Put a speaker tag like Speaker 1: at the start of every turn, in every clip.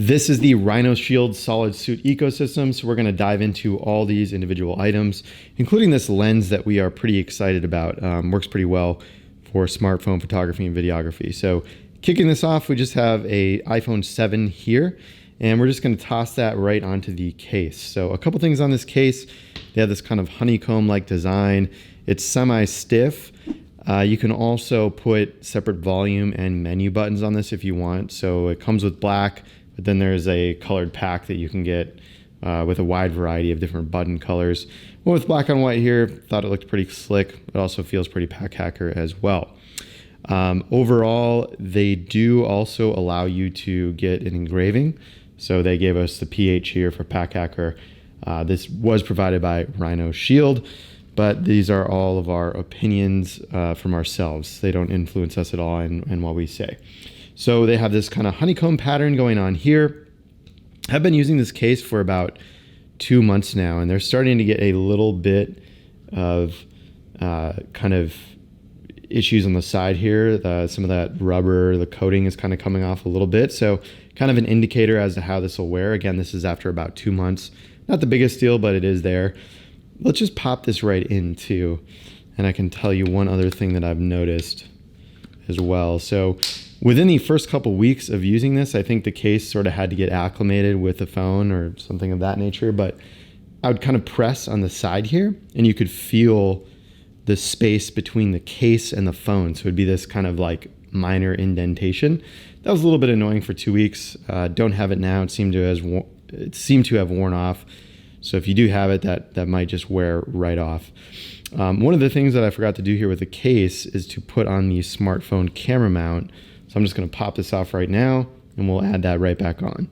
Speaker 1: This is the RhinoShield SolidSuit ecosystem, so we're going to dive into all these individual items, including this lens that we are pretty excited about. Works pretty well for smartphone photography and videography. So kicking this off, we just have a iPhone 7 here, and we're just going to toss that right onto the case. So a couple things on this case. They have this kind of honeycomb-like design. It's semi-stiff. You can also put separate volume and menu buttons on this if you want. So it comes with black, but then there's a colored pack that you can get with a wide variety of different button colors. Well, with black on white here, thought it looked pretty slick. It also feels pretty pack hacker as well. Overall, they do also allow you to get an engraving. So they gave us the PH here for pack hacker. This was provided by RhinoShield, but these are all of our opinions from ourselves. They don't influence us at all in what we say. So they have this kind of honeycomb pattern going on here. I've been using this case for about 2 months now, and they're starting to get a little bit of kind of issues on the side here. Some of that rubber, the coating is kind of coming off a little bit. So kind of an indicator as to how this will wear. Again, this is after about 2 months. Not the biggest deal, but it is there. Let's just pop this right in too. And I can tell you one other thing that I've noticed as well. So within the first couple weeks of using this, I think the case sort of had to get acclimated with the phone or something of that nature, but I would kind of press on the side here and you could feel the space between the case and the phone. So it'd be this kind of like minor indentation. That was a little bit annoying for 2 weeks. Don't have it now. It seemed to have worn off. So if you do have it, that might just wear right off. One of the things that I forgot to do here with the case is to put on the smartphone camera mount. So I'm just going to pop this off right now and we'll add that right back on.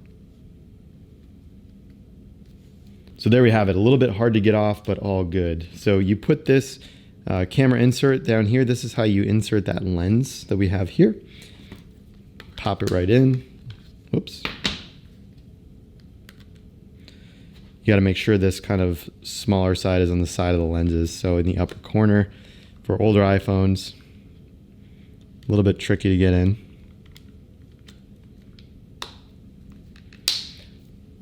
Speaker 1: So there we have it. A little bit hard to get off, but all good. So you put this camera insert down here. This is how you insert that lens that we have here. Pop it right in. Whoops. You got to make sure this kind of smaller side is on the side of the lenses. So in the upper corner for older iPhones, a little bit tricky to get in.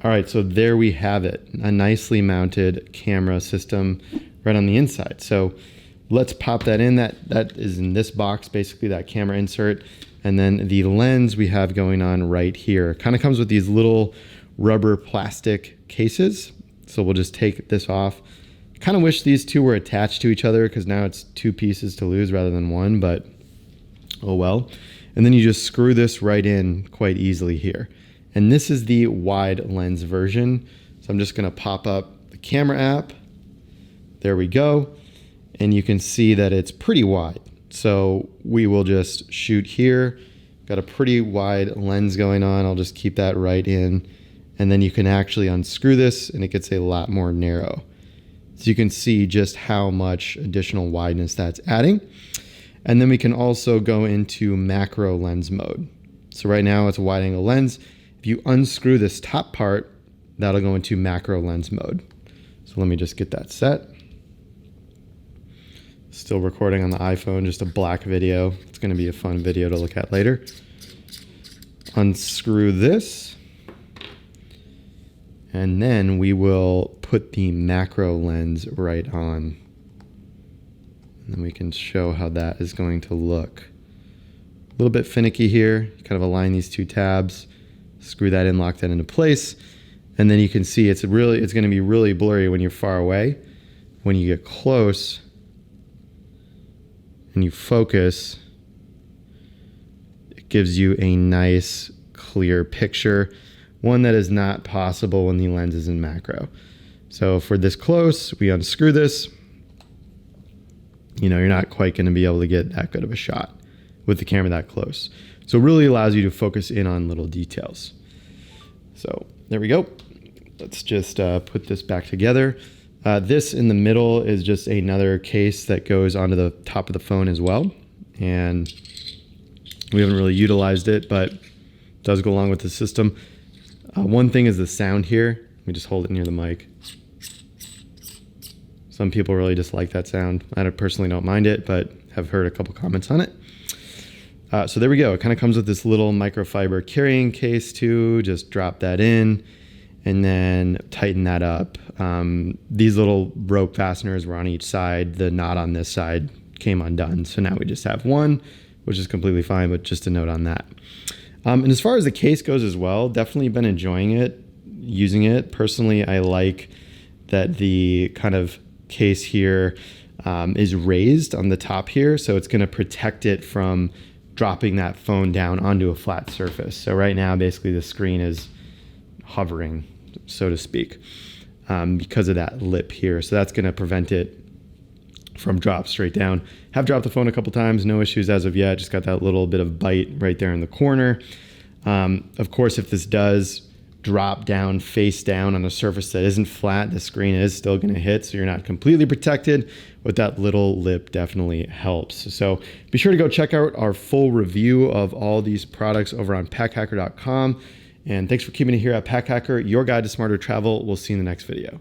Speaker 1: All right, so there we have it, a nicely mounted camera system right on the inside. So let's pop that in. That is in this box, basically that camera insert. And then the lens we have going on right here kind of comes with these little rubber plastic cases. So we'll just take this off. Kind of wish these two were attached to each other because now it's 2 pieces to lose rather than 1, but oh well. And then you just screw this right in quite easily here. And this is the wide lens version. So I'm just gonna pop up the camera app. There we go. And you can see that it's pretty wide. So we will just shoot here. Got a pretty wide lens going on. I'll just keep that right in. And then you can actually unscrew this and it gets a lot more narrow. So you can see just how much additional wideness that's adding. And then we can also go into macro lens mode. So right now it's a wide angle lens. If you unscrew this top part, that'll go into macro lens mode. So let me just get that set. Still recording on the iPhone, just a black video. It's going to be a fun video to look at later. Unscrew this. And then we will put the macro lens right on. And then we can show how that is going to look. A little bit finicky here. You kind of align these 2 tabs, screw that in, lock that into place. And then you can see it's going to be really blurry when you're far away. When you get close and you focus, it gives you a nice clear picture. One that is not possible when the lens is in macro. So for this close, we unscrew this. You know, you're not quite going to be able to get that good of a shot with the camera that close. So it really allows you to focus in on little details. So there we go. Let's just put this back together. This in the middle is just another case that goes onto the top of the phone as well. And we haven't really utilized it, but it does go along with the system. One thing is the sound here. Let me just hold it near the mic. Some people really dislike that sound. I personally don't mind it, but have heard a couple comments on it. So there we go. It kind of comes with this little microfiber carrying case too. Just drop that in and then tighten that up. These little rope fasteners were on each side. The knot on this side came undone. So now we just have one, which is completely fine, but just a note on that. And as far as the case goes as well, definitely been enjoying it, using it. Personally, I like that the kind of case here is raised on the top here. So it's going to protect it from dropping that phone down onto a flat surface. So right now, basically the screen is hovering, so to speak, because of that lip here. So that's going to prevent it from drop straight down. Have dropped the phone a couple times, no issues as of yet. Just got that little bit of bite right there in the corner. Of course, if this does drop down face down on a surface that isn't flat, the screen is still going to hit, so you're not completely protected, but that little lip definitely helps. So be sure to go check out our full review of all these products over on packhacker.com. And thanks for keeping it here at Pack Hacker, your guide to smarter travel. We'll see you in the next video.